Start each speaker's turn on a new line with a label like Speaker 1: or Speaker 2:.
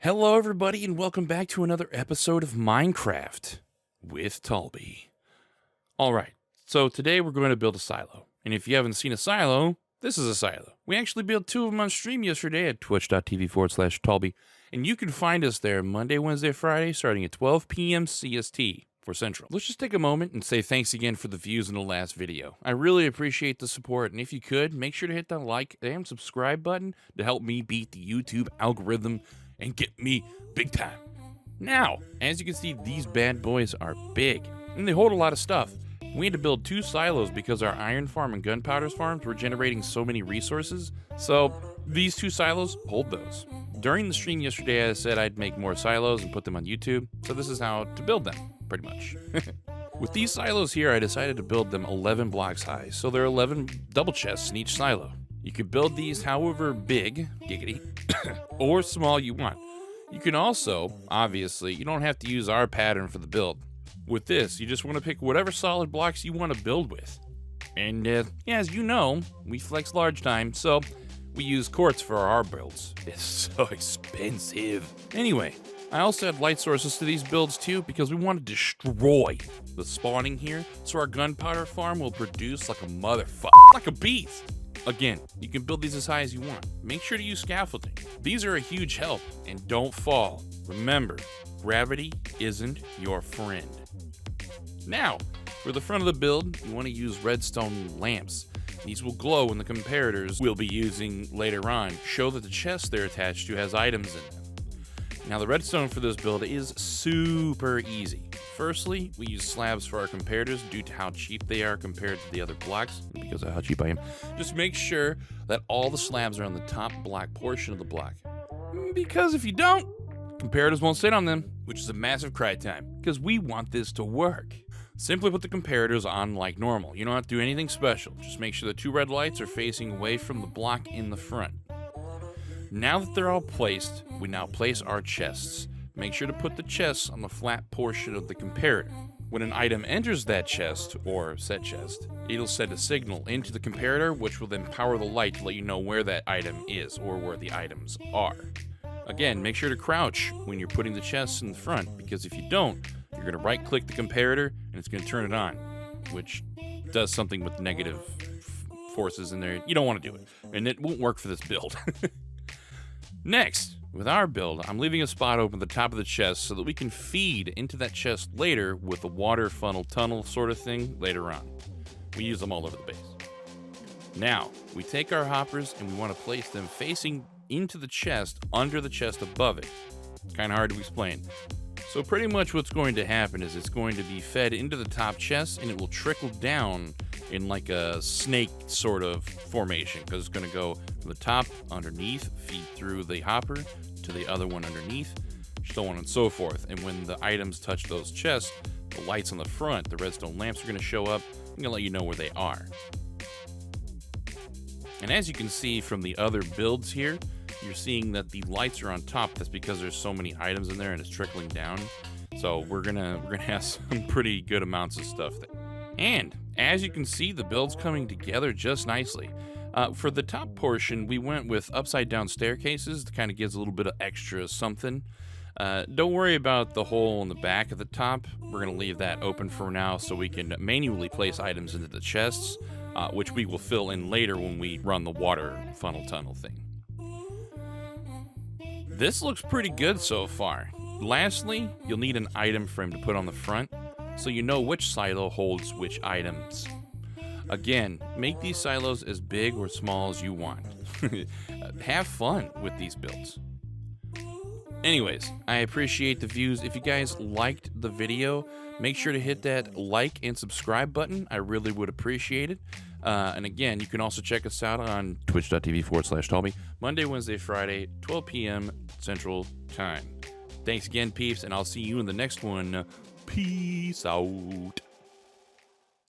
Speaker 1: Hello, everybody, and welcome back to another episode of Minecraft with Talby. All right, so today we're going to build a silo. And if you haven't seen a silo, this is a silo. We actually built two of them on stream yesterday at twitch.tv/Talby. And you can find us there Monday, Wednesday, Friday, starting at 12 p.m. CST for Central. Let's just take a moment and say thanks again for the views in the last video. I really appreciate the support. And if you could, make sure to hit that like and subscribe button to help me beat the YouTube algorithm and get me big time. Now, as you can see, these bad boys are big, and they hold a lot of stuff. We had to build two silos because our iron farm and gunpowder farms were generating so many resources, so these two silos hold those. During the stream yesterday, I said I'd make more silos and put them on YouTube, so this is how to build them, pretty much. With these silos here, I decided to build them 11 blocks high, so there are 11 double chests in each silo. You can build these however big, giggity, or small you want. You can also, obviously, you don't have to use our pattern for the build. With this, you just want to pick whatever solid blocks you want to build with. And as you know, we flex large time, so we use quartz for our builds. It's so expensive. Anyway, I also had light sources to these builds too because we want to destroy the spawning here, so our gunpowder farm will produce like a motherfucker, like a beast. Again, you can build these as high as you want. Make sure to use scaffolding. These are a huge help, and don't fall. Remember, gravity isn't your friend. Now, for the front of the build, you want to use redstone lamps. These will glow when the comparators we'll be using later on show that the chest they're attached to has items in them. Now, the redstone for this build is super easy. Firstly, we use slabs for our comparators due to how cheap they are compared to the other blocks, and because of how cheap I am. Just make sure that all the slabs are on the top black portion of the block. Because if you don't, comparators won't sit on them, which is a massive cry time, because we want this to work. Simply put the comparators on like normal. You don't have to do anything special. Just make sure the two red lights are facing away from the block in the front. Now that they're all placed, we now place our chests. Make sure to put the chests on the flat portion of the comparator. When an item enters that chest, or said chest, it'll send a signal into the comparator, which will then power the light to let you know where that item is, or where the items are. Again, make sure to crouch when you're putting the chests in the front, because if you don't, you're going to right-click the comparator, and it's going to turn it on, which does something with negative forces in there. You don't want to do it, and it won't work for this build. Next, with our build, I'm leaving a spot open at the top of the chest so that we can feed into that chest later with a water funnel tunnel sort of thing later on. We use them all over the base. Now, we take our hoppers and we want to place them facing into the chest under the chest above it. Kind of hard to explain. So pretty much what's going to happen is it's going to be fed into the top chest and it will trickle down in like a snake sort of formation, because it's going to go from the top underneath, feed through the hopper to the other one underneath, so on and so forth. And when the items touch those chests, the lights on the front, the redstone lamps, are going to show up. I'm going to let you know where they are. And as you can see from the other builds here, you're seeing that the lights are on top. That's because there's so many items in there and it's trickling down. So we're gonna have some pretty good amounts of stuff there. And as you can see, the build's coming together just nicely. For the top portion, we went with upside down staircases to kind of gives a little bit of extra something. Don't worry about the hole in the back at the top. We're going to leave that open for now so we can manually place items into the chests, which we will fill in later when we run the water funnel tunnel thing. This looks pretty good so far. Lastly, you'll need an item frame to put on the front, so you know which silo holds which items. Again, make these silos as big or small as you want. Have fun with these builds. Anyways, I appreciate the views. If you guys liked the video, make sure to hit that like and subscribe button. I really would appreciate it. And again, you can also check us out on twitch.tv/Talby, Monday, Wednesday, Friday, 12 p.m. Central Time. Thanks again, peeps, and I'll see you in the next one. Peace out.